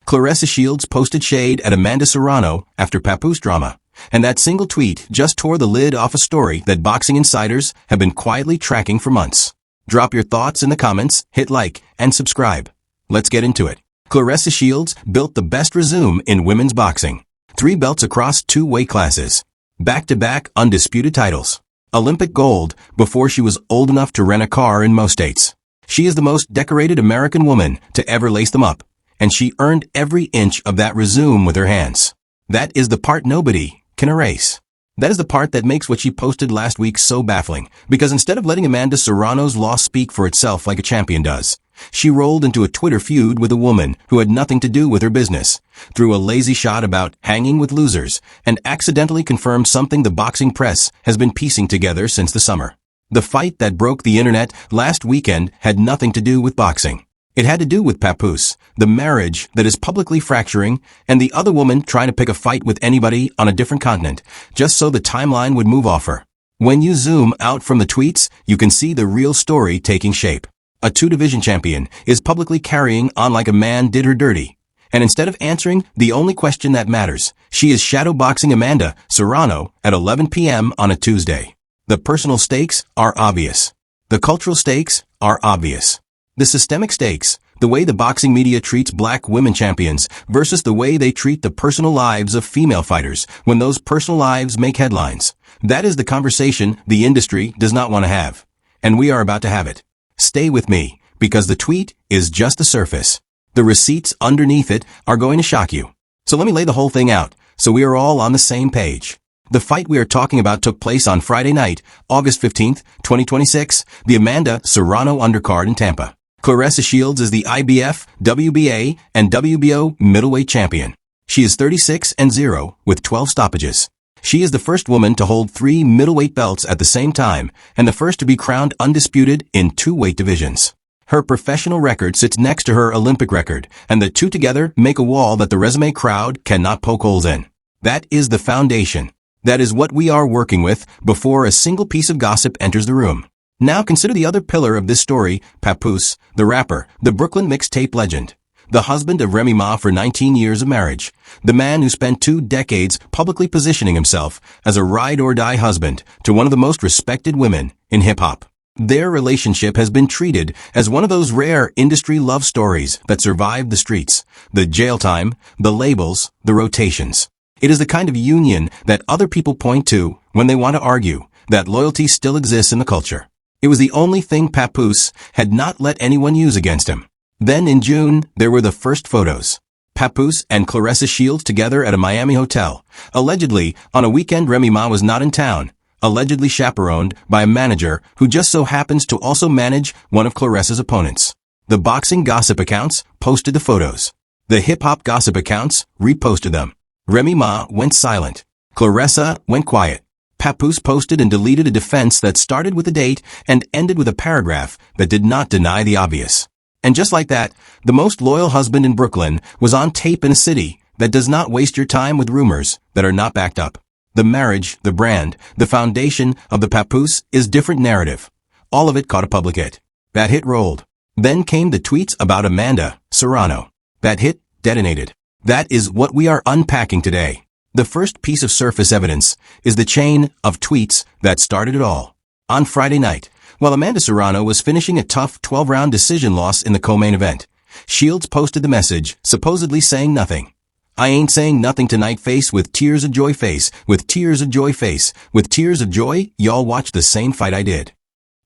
Claressa Shields posted shade at Amanda Serrano after Papoose drama, and that single tweet just tore the lid off a story that boxing insiders have been quietly tracking for months. Drop your thoughts in the comments, hit like, and subscribe. Let's get into it. Claressa Shields built the best resume in women's boxing. 3 belts across 2 weight classes. Back-to-back undisputed titles. Olympic gold before she was old enough to rent a car in most states. She is the most decorated American woman to ever lace them up, and she earned every inch of that resume with her hands. That is the part nobody can erase. That is the part that makes what she posted last week so baffling, because instead of letting Amanda Serrano's loss speak for itself like a champion does, she rolled into a Twitter feud with a woman who had nothing to do with her business, threw a lazy shot about hanging with losers, and accidentally confirmed something the boxing press has been piecing together since the summer. The fight that broke the internet last weekend had nothing to do with boxing. It had to do with Papoose, the marriage that is publicly fracturing, and the other woman trying to pick a fight with anybody on a different continent, just so the timeline would move off her. When you zoom out from the tweets, you can see the real story taking shape. A 2-division champion is publicly carrying on like a man did her dirty. And instead of answering the only question that matters, she is shadowboxing Amanda Serrano at 11 p.m. on a Tuesday. The personal stakes are obvious. The cultural stakes are obvious. The systemic stakes, the way the boxing media treats black women champions versus the way they treat the personal lives of female fighters when those personal lives make headlines. That is the conversation the industry does not want to have. And we are about to have it. Stay with me, because the tweet is just the surface. The receipts underneath it are going to shock you. So let me lay the whole thing out, so we are all on the same page. The fight we are talking about took place on Friday night, August 15th, 2026, the Amanda Serrano undercard in Tampa. Claressa Shields is the IBF, WBA, and WBO middleweight champion. She is 36-0 with 12 stoppages. She is the first woman to hold 3 middleweight belts at the same time and the first to be crowned undisputed in 2 weight divisions. Her professional record sits next to her Olympic record, and the two together make a wall that the resume crowd cannot poke holes in. That is the foundation. That is what we are working with before a single piece of gossip enters the room. Now consider the other pillar of this story, Papoose, the rapper, the Brooklyn mixtape legend, the husband of Remy Ma for 19 years of marriage, the man who spent 2 decades publicly positioning himself as a ride-or-die husband to one of the most respected women in hip-hop. Their relationship has been treated as one of those rare industry love stories that survived the streets, the jail time, the labels, the rotations. It is the kind of union that other people point to when they want to argue that loyalty still exists in the culture. It was the only thing Papoose had not let anyone use against him. Then in June, there were the first photos. Papoose and Claressa Shields together at a Miami hotel. Allegedly, on a weekend Remy Ma was not in town. Allegedly chaperoned by a manager who just so happens to also manage one of Claressa's opponents. The boxing gossip accounts posted the photos. The hip-hop gossip accounts reposted them. Remy Ma went silent. Claressa went quiet. Papoose posted and deleted a defense that started with a date and ended with a paragraph that did not deny the obvious. And just like that, the most loyal husband in Brooklyn was on tape in a city that does not waste your time with rumors that are not backed up. The marriage, the brand, the foundation of the Papoose is different narrative. All of it caught a public hit. That hit rolled. Then came the tweets about Amanda Serrano. That hit detonated. That is what we are unpacking today. The first piece of surface evidence is the chain of tweets that started it all. On Friday night, while Amanda Serrano was finishing a tough 12-round decision loss in the co-main event, Shields posted the message, supposedly saying nothing. I ain't saying nothing tonight face with tears of joy face, with tears of joy face, with tears of joy, y'all watch the same fight I did.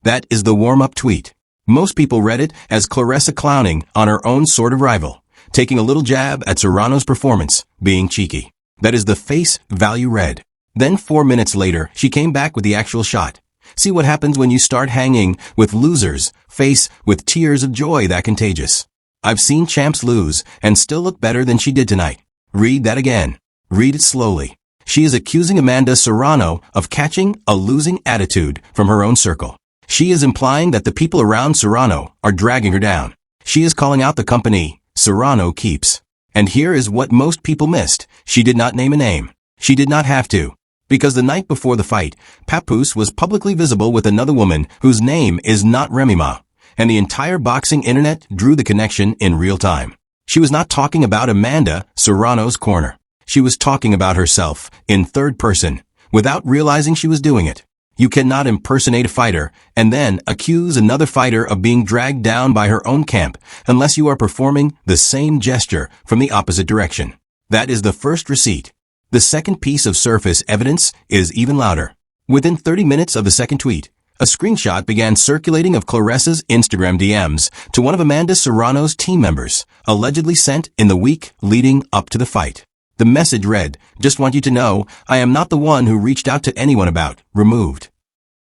That is the warm-up tweet. Most people read it as Claressa clowning on her own sort of rival, taking a little jab at Serrano's performance, being cheeky. That is the face value read. Then 4 minutes later, she came back with the actual shot. See what happens when you start hanging with losers, face with tears of joy that contagious. I've seen champs lose and still look better than she did tonight. Read that again. Read it slowly. She is accusing Amanda Serrano of catching a losing attitude from her own circle. She is implying that the people around Serrano are dragging her down. She is calling out the company Serrano keeps. And here is what most people missed. She did not name a name. She did not have to. Because the night before the fight, Papoose was publicly visible with another woman whose name is not Remy Ma. And the entire boxing internet drew the connection in real time. She was not talking about Amanda Serrano's corner. She was talking about herself, in third person, without realizing she was doing it. You cannot impersonate a fighter and then accuse another fighter of being dragged down by her own camp unless you are performing the same gesture from the opposite direction. That is the first receipt. The second piece of surface evidence is even louder. Within 30 minutes of the second tweet, a screenshot began circulating of Claressa's Instagram DMs to one of Amanda Serrano's team members, allegedly sent in the week leading up to the fight. The message read, "Just want you to know, I am not the one who reached out to anyone about removed.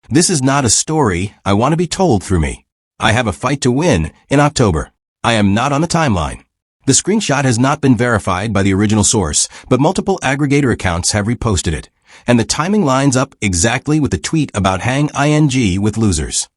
This is not a story I want to be told through me. I have a fight to win in October. I am not on the timeline." The screenshot has not been verified by the original source, but multiple aggregator accounts have reposted it, and the timing lines up exactly with the tweet about hang ing with losers.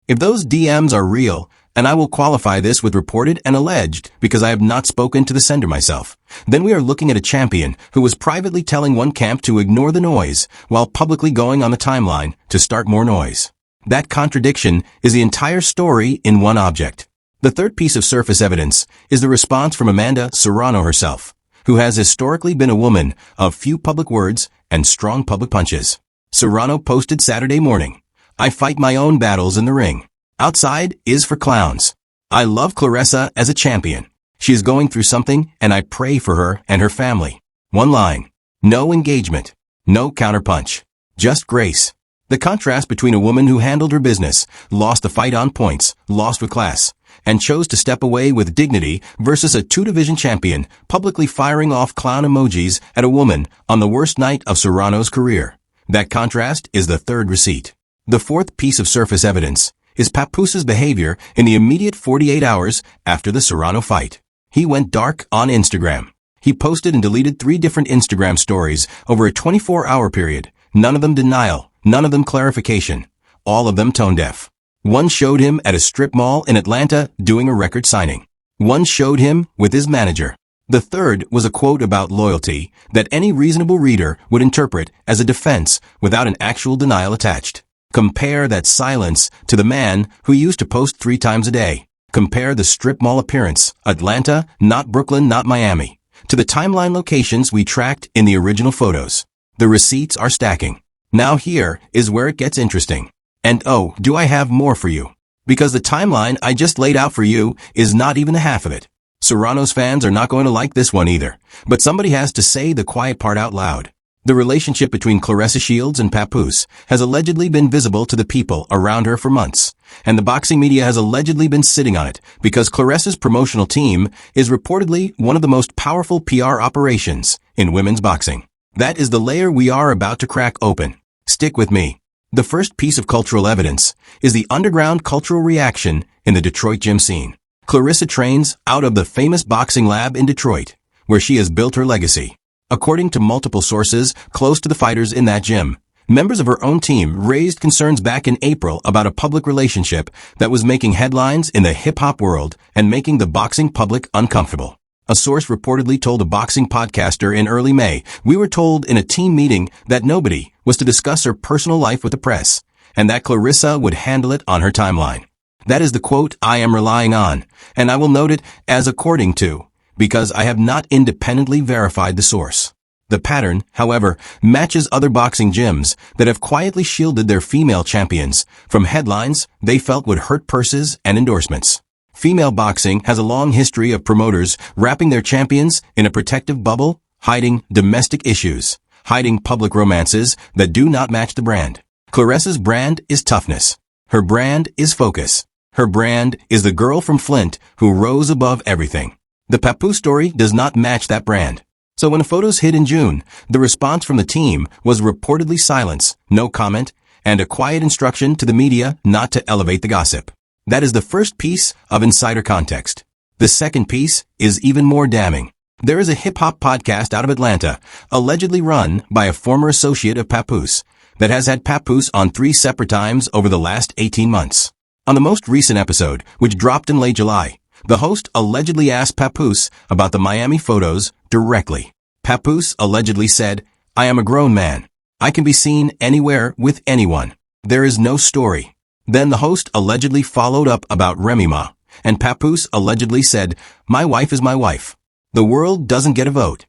If those DMs are real, and I will qualify this with reported and alleged because I have not spoken to the sender myself, then we are looking at a champion who was privately telling one camp to ignore the noise while publicly going on the timeline to start more noise. That contradiction is the entire story in one object. The third piece of surface evidence is the response from Amanda Serrano herself, who has historically been a woman of few public words and strong public punches. Serrano posted Saturday morning, "I fight my own battles in the ring. Outside is for clowns. I love Claressa as a champion. She is going through something and I pray for her and her family." One line. No engagement. No counterpunch. Just grace. The contrast between a woman who handled her business, lost the fight on points, lost with class, and chose to step away with dignity versus a two-division champion publicly firing off clown emojis at a woman on the worst night of Serrano's career. That contrast is the third receipt. The fourth piece of surface evidence is Papoose's behavior in the immediate 48 hours after the Serrano fight. He went dark on Instagram. He posted and deleted 3 different Instagram stories over a 24-hour period, none of them denial, none of them clarification, all of them tone-deaf. One showed him at a strip mall in Atlanta doing a record signing. One showed him with his manager. The third was a quote about loyalty that any reasonable reader would interpret as a defense without an actual denial attached. Compare that silence to the man who used to post 3 times a day. Compare the strip mall appearance, Atlanta, not Brooklyn, not Miami, to the timeline locations we tracked in the original photos. The receipts are stacking. Now here is where it gets interesting. And oh, do I have more for you? Because the timeline I just laid out for you is not even the half of it. Serrano's fans are not going to like this one either, but somebody has to say the quiet part out loud. The relationship between Claressa Shields and Papoose has allegedly been visible to the people around her for months, and the boxing media has allegedly been sitting on it because Claressa's promotional team is reportedly one of the most powerful PR operations in women's boxing. That is the layer we are about to crack open. Stick with me. The first piece of cultural evidence is the underground cultural reaction in the Detroit gym scene. Claressa trains out of the famous boxing lab in Detroit, where she has built her legacy. According to multiple sources close to the fighters in that gym, members of her own team raised concerns back in April about a public relationship that was making headlines in the hip-hop world and making the boxing public uncomfortable. A source reportedly told a boxing podcaster in early May, "We were told in a team meeting that nobody was to discuss her personal life with the press, and that Claressa would handle it on her timeline." That is the quote I am relying on, and I will note it as according to, because I have not independently verified the source. The pattern, however, matches other boxing gyms that have quietly shielded their female champions from headlines they felt would hurt purses and endorsements. Female boxing has a long history of promoters wrapping their champions in a protective bubble, hiding domestic issues, hiding public romances that do not match the brand. Claressa's brand is toughness. Her brand is focus. Her brand is the girl from Flint who rose above everything. The Papoose story does not match that brand. So when the photos hit in June, the response from the team was reportedly silence, no comment, and a quiet instruction to the media not to elevate the gossip. That is the first piece of insider context. The second piece is even more damning. There is a hip-hop podcast out of Atlanta, allegedly run by a former associate of Papoose, that has had Papoose on 3 separate times over the last 18 months. On the most recent episode, which dropped in late July, the host allegedly asked Papoose about the Miami photos directly. Papoose allegedly said, "I am a grown man. I can be seen anywhere with anyone. There is no story." Then the host allegedly followed up about Remy Ma, and Papoose allegedly said, "My wife is my wife. The world doesn't get a vote.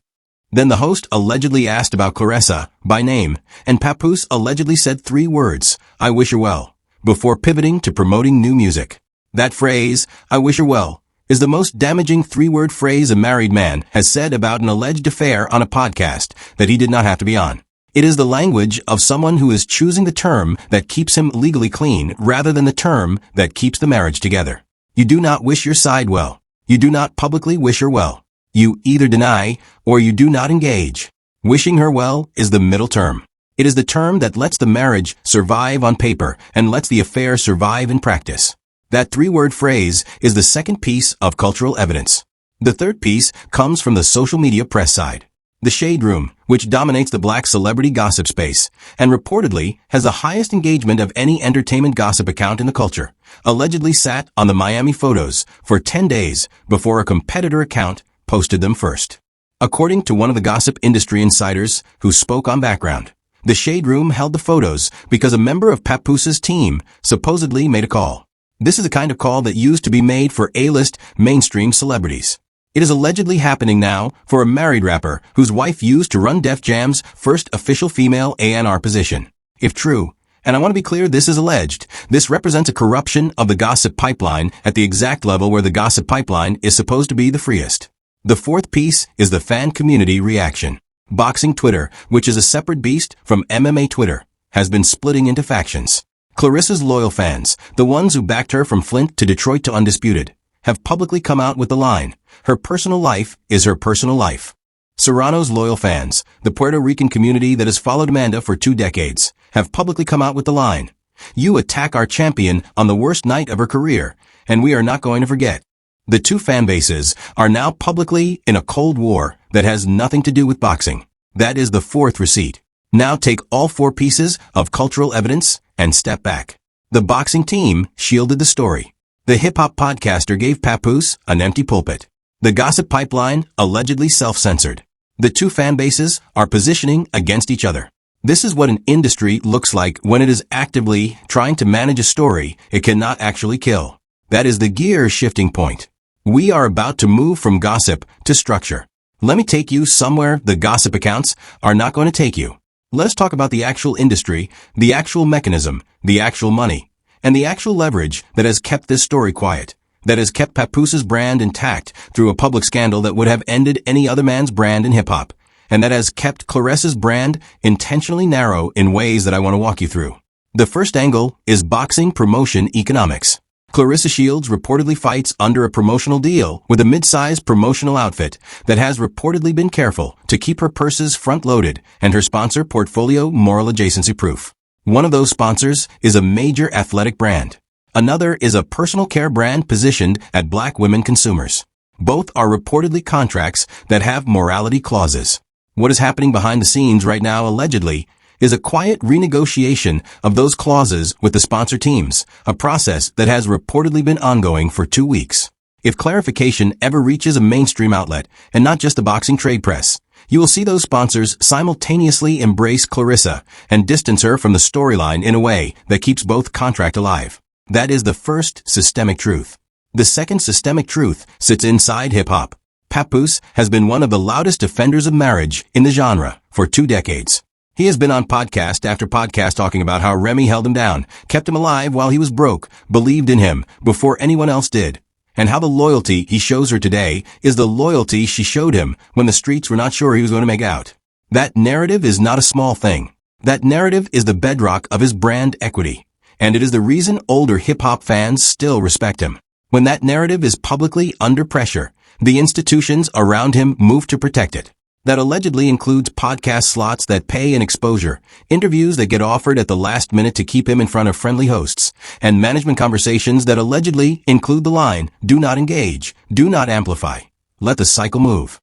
Then the host allegedly asked about Claressa, by name, and Papoose allegedly said 3 words, "I wish her well," before pivoting to promoting new music. That phrase, "I wish her well," is the most damaging 3-word phrase a married man has said about an alleged affair on a podcast that he did not have to be on. It is the language of someone who is choosing the term that keeps him legally clean rather than the term that keeps the marriage together. You do not wish your side well. You do not publicly wish her well. You either deny or you do not engage. Wishing her well is the middle term. It is the term that lets the marriage survive on paper and lets the affair survive in practice. That 3-word phrase is the second piece of cultural evidence. The third piece comes from the social media press side. The Shade Room, which dominates the black celebrity gossip space and reportedly has the highest engagement of any entertainment gossip account in the culture, allegedly sat on the Miami photos for 10 days before a competitor account posted them first. According to one of the gossip industry insiders who spoke on background, the Shade Room held the photos because a member of Papoose's team supposedly made a call. This is the kind of call that used to be made for A-list mainstream celebrities. It is allegedly happening now for a married rapper whose wife used to run Def Jam's first official female A&R position. If true, and I want to be clear, this is alleged, this represents a corruption of the gossip pipeline at the exact level where the gossip pipeline is supposed to be the freest. The fourth piece is the fan community reaction. Boxing Twitter, which is a separate beast from MMA Twitter, has been splitting into factions. Claressa's loyal fans, the ones who backed her from Flint to Detroit to Undisputed, have publicly come out with the line, "Her personal life is her personal life." Serrano's loyal fans, the Puerto Rican community that has followed Amanda for 2 decades, have publicly come out with the line, "You attack our champion on the worst night of her career, and we are not going to forget." The 2 fan bases are now publicly in a cold war that has nothing to do with boxing. That is the 4th receipt. Now take all 4 pieces of cultural evidence and step back. The boxing team shielded the story. The hip-hop podcaster gave Papoose an empty pulpit. The gossip pipeline allegedly self-censored. The 2 fan bases are positioning against each other. This is what an industry looks like when it is actively trying to manage a story it cannot actually kill. That is the gear shifting point. We are about to move from gossip to structure. Let me take you somewhere the gossip accounts are not going to take you. Let's talk about the actual industry, the actual mechanism, the actual money, and the actual leverage that has kept this story quiet, that has kept Papoose's brand intact through a public scandal that would have ended any other man's brand in hip-hop, and that has kept Claressa's brand intentionally narrow in ways that I want to walk you through. The first angle is boxing promotion economics. Claressa Shields reportedly fights under a promotional deal with a mid-sized promotional outfit that has reportedly been careful to keep her purses front-loaded and her sponsor portfolio moral adjacency proof. One of those sponsors is a major athletic brand. Another is a personal care brand positioned at black women consumers. Both are reportedly contracts that have morality clauses. What is happening behind the scenes right now, allegedly, is a quiet renegotiation of those clauses with the sponsor teams, a process that has reportedly been ongoing for 2 weeks. If clarification ever reaches a mainstream outlet, and not just the boxing trade press, you will see those sponsors simultaneously embrace Claressa and distance her from the storyline in a way that keeps both contract alive. That is the first systemic truth. The second systemic truth sits inside hip-hop. Papoose has been one of the loudest defenders of marriage in the genre for 2 decades. He has been on podcast after podcast talking about how Remy held him down, kept him alive while he was broke, believed in him before anyone else did, and how the loyalty he shows her today is the loyalty she showed him when the streets were not sure he was going to make out. That narrative is not a small thing. That narrative is the bedrock of his brand equity, and it is the reason older hip-hop fans still respect him. When that narrative is publicly under pressure, the institutions around him move to protect it. That allegedly includes podcast slots that pay an exposure, interviews that get offered at the last minute to keep him in front of friendly hosts, and management conversations that allegedly include the line, "Do not engage, do not amplify, let the cycle move."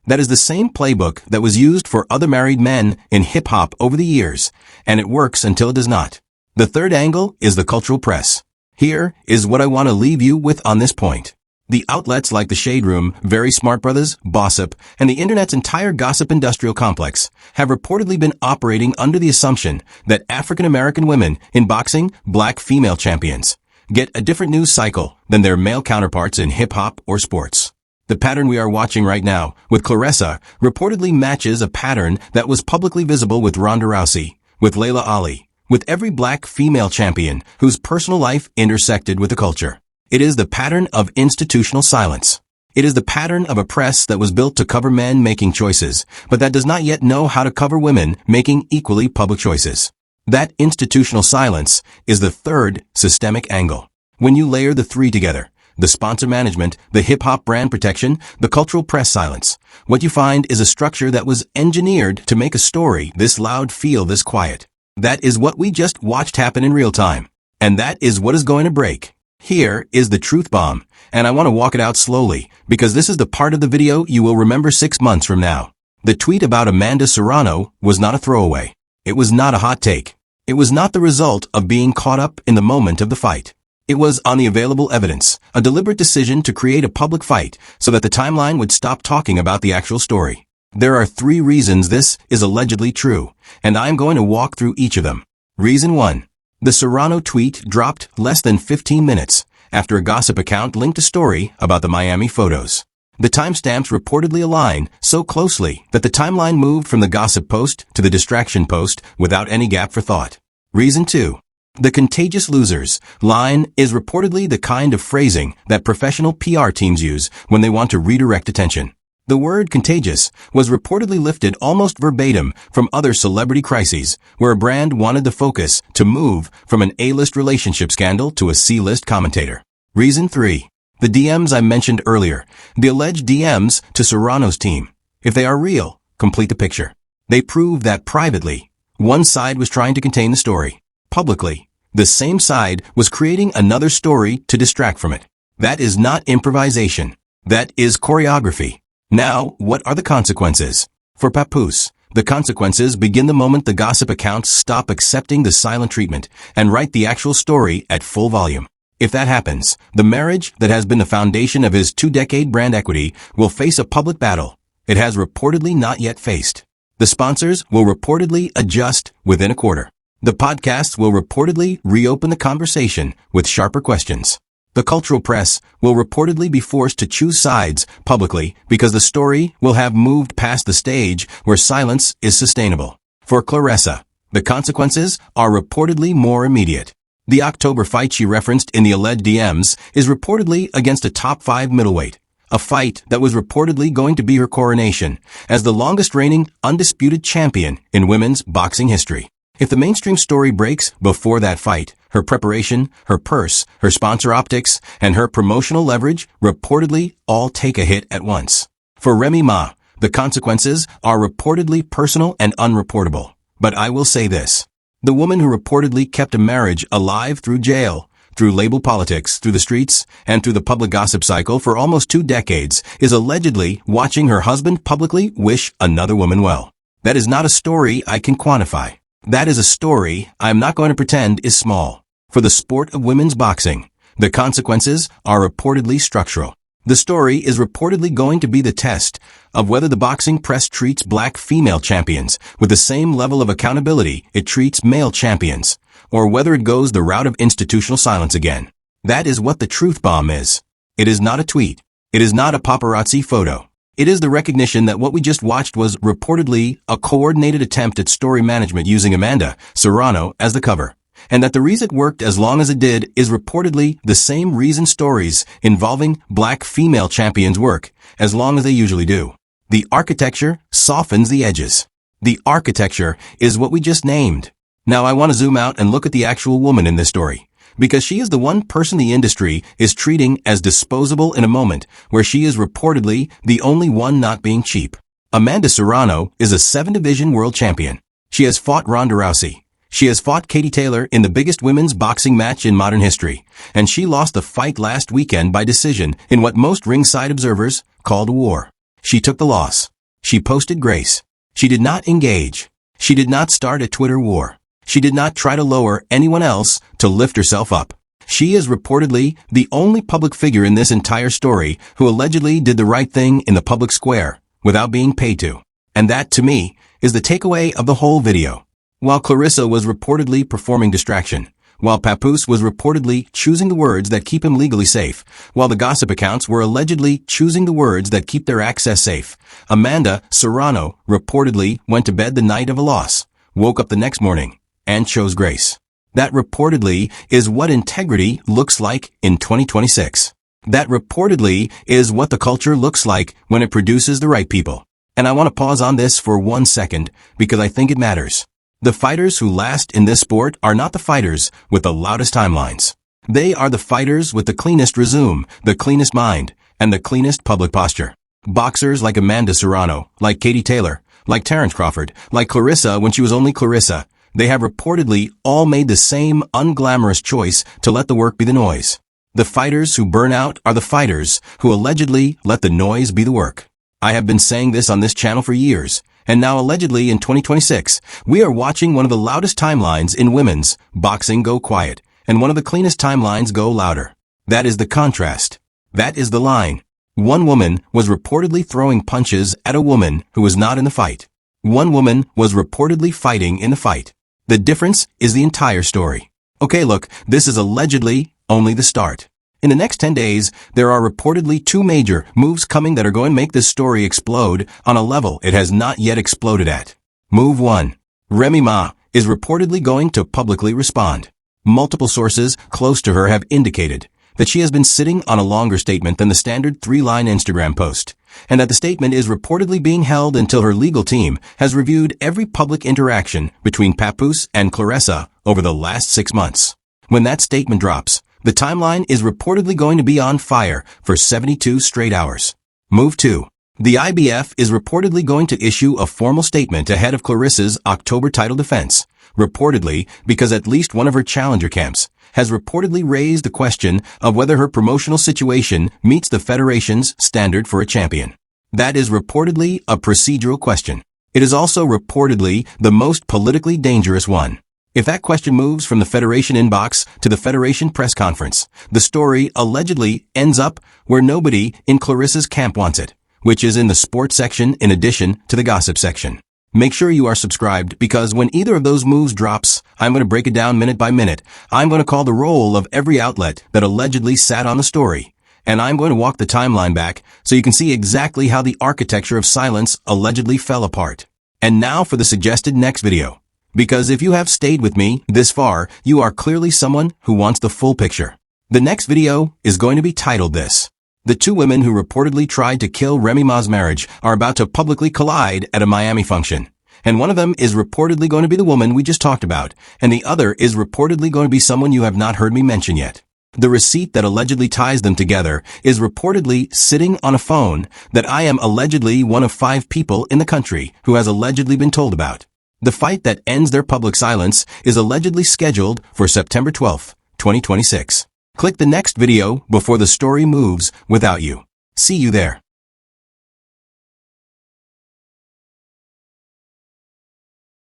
That is the same playbook that was used for other married men in hip-hop over the years, and it works until it does not. The third angle is the cultural press. Here is what I want to leave you with on this point. The outlets like the Shade Room, Very Smart Brothers, Bossip, and the internet's entire gossip industrial complex have reportedly been operating under the assumption that African American women in boxing, black female champions, get a different news cycle than their male counterparts in hip-hop or sports. The pattern we are watching right now, with Claressa, reportedly matches a pattern that was publicly visible with Ronda Rousey, with Layla Ali, with every black female champion whose personal life intersected with the culture. It is the pattern of institutional silence. It is the pattern of a press that was built to cover men making choices, but that does not yet know how to cover women making equally public choices. That institutional silence is the third systemic angle. When you layer the three together, the sponsor management, the hip-hop brand protection, the cultural press silence, what you find is a structure that was engineered to make a story this loud feel this quiet. That is what we just watched happen in real time. And that is what is going to break. Here is the truth bomb, and I want to walk it out slowly, because this is the part of the video you will remember 6 months from now. The tweet about Amanda Serrano was not a throwaway. It was not a hot take. It was not the result of being caught up in the moment of the fight. It was on the available evidence, a deliberate decision to create a public fight so that the timeline would stop talking about the actual story. There are 3 reasons this is allegedly true, and I am going to walk through each of them. Reason 1. The Serrano tweet dropped less than 15 minutes after a gossip account linked a story about the Miami photos. The timestamps reportedly align so closely that the timeline moved from the gossip post to the distraction post without any gap for thought. Reason 2. The contagious losers line is reportedly the kind of phrasing that professional PR teams use when they want to redirect attention. The word contagious was reportedly lifted almost verbatim from other celebrity crises, where a brand wanted the focus to move from an A-list relationship scandal to a C-list commentator. Reason 3. The DMs I mentioned earlier, the alleged DMs to Serrano's team. If they are real, complete the picture. They prove that privately, one side was trying to contain the story. Publicly, the same side was creating another story to distract from it. That is not improvisation. That is choreography. Now, what are the consequences? For Papoose, the consequences begin the moment the gossip accounts stop accepting the silent treatment and write the actual story at full volume. If that happens, the marriage that has been the foundation of his 2-decade brand equity will face a public battle it has reportedly not yet faced. The sponsors will reportedly adjust within a quarter. The podcasts will reportedly reopen the conversation with sharper questions. The cultural press will reportedly be forced to choose sides publicly because the story will have moved past the stage where silence is sustainable. For Claressa, the consequences are reportedly more immediate. The October fight she referenced in the alleged DMs is reportedly against a top 5 middleweight, a fight that was reportedly going to be her coronation as the longest reigning undisputed champion in women's boxing history. If the mainstream story breaks before that fight, her preparation, her purse, her sponsor optics, and her promotional leverage reportedly all take a hit at once. For Remy Ma, the consequences are reportedly personal and unreportable. But I will say this. The woman who reportedly kept a marriage alive through jail, through label politics, through the streets, and through the public gossip cycle for almost 2 decades is allegedly watching her husband publicly wish another woman well. That is not a story I can quantify. That is a story I am not going to pretend is small. For the sport of women's boxing, the consequences are reportedly structural. The story is reportedly going to be the test of whether the boxing press treats black female champions with the same level of accountability it treats male champions, or whether it goes the route of institutional silence again. That is what the truth bomb is. It is not a tweet. It is not a paparazzi photo. It is the recognition that what we just watched was reportedly a coordinated attempt at story management using Amanda Serrano as the cover, and that the reason it worked as long as it did is reportedly the same reason stories involving black female champions work as long as they usually do. The architecture softens the edges. The architecture is what we just named. Now I want to zoom out and look at the actual woman in this story, because she is the one person the industry is treating as disposable in a moment where she is reportedly the only one not being cheap. Amanda Serrano is a 7-division world champion. She has fought Ronda Rousey. She has fought Katie Taylor in the biggest women's boxing match in modern history, and she lost the fight last weekend by decision in what most ringside observers called a war. She took the loss. She posted grace. She did not engage. She did not start a Twitter war. She did not try to lower anyone else to lift herself up. She is reportedly the only public figure in this entire story who allegedly did the right thing in the public square without being paid to. And that, to me, is the takeaway of the whole video. While Claressa was reportedly performing distraction, while Papoose was reportedly choosing the words that keep him legally safe, while the gossip accounts were allegedly choosing the words that keep their access safe. Amanda Serrano reportedly went to bed the night of a loss, woke up the next morning, and chose grace. That reportedly is what integrity looks like in 2026. That reportedly is what the culture looks like when it produces the right people. And I want to pause on this for 1 second because I think it matters. The fighters who last in this sport are not the fighters with the loudest timelines. They are the fighters with the cleanest resume, the cleanest mind, and the cleanest public posture. Boxers like Amanda Serrano, like Katie Taylor, like Terrence Crawford, like Claressa when she was only Claressa, they have reportedly all made the same unglamorous choice to let the work be the noise. The fighters who burn out are the fighters who allegedly let the noise be the work. I have been saying this on this channel for years, and now allegedly in 2026, we are watching one of the loudest timelines in women's boxing go quiet, and one of the cleanest timelines go louder. That is the contrast. That is the line. One woman was reportedly throwing punches at a woman who was not in the fight. One woman was reportedly fighting in the fight. The difference is the entire story. Okay, look, this is allegedly only the start. In the next 10 days, there are reportedly 2 major moves coming that are going to make this story explode on a level it has not yet exploded at. Move 1. Remy Ma is reportedly going to publicly respond. Multiple sources close to her have indicated that she has been sitting on a longer statement than the standard 3-line Instagram post, and that the statement is reportedly being held until her legal team has reviewed every public interaction between Papoose and Claressa over the last 6 months. When that statement drops, the timeline is reportedly going to be on fire for 72 straight hours. Move 2. The IBF is reportedly going to issue a formal statement ahead of Claressa's October title defense, reportedly because at least one of her challenger camps has reportedly raised the question of whether her promotional situation meets the federation's standard for a champion. That is reportedly a procedural question. It is also reportedly the most politically dangerous one. If that question moves from the Federation inbox to the Federation press conference, the story allegedly ends up where nobody in Claressa's camp wants it, which is in the sports section in addition to the gossip section. Make sure you are subscribed because when either of those moves drops, I'm going to break it down minute by minute. I'm going to call the roll of every outlet that allegedly sat on the story, and I'm going to walk the timeline back so you can see exactly how the architecture of silence allegedly fell apart. And now for the suggested next video. Because if you have stayed with me this far, you are clearly someone who wants the full picture. The next video is going to be titled this. The 2 women who reportedly tried to kill Remy Ma's marriage are about to publicly collide at a Miami function. And one of them is reportedly going to be the woman we just talked about, and the other is reportedly going to be someone you have not heard me mention yet. The receipt that allegedly ties them together is reportedly sitting on a phone that I am allegedly one of 5 people in the country who has allegedly been told about. The fight that ends their public silence is allegedly scheduled for September 12, 2026. Click the next video before the story moves without you. See you there.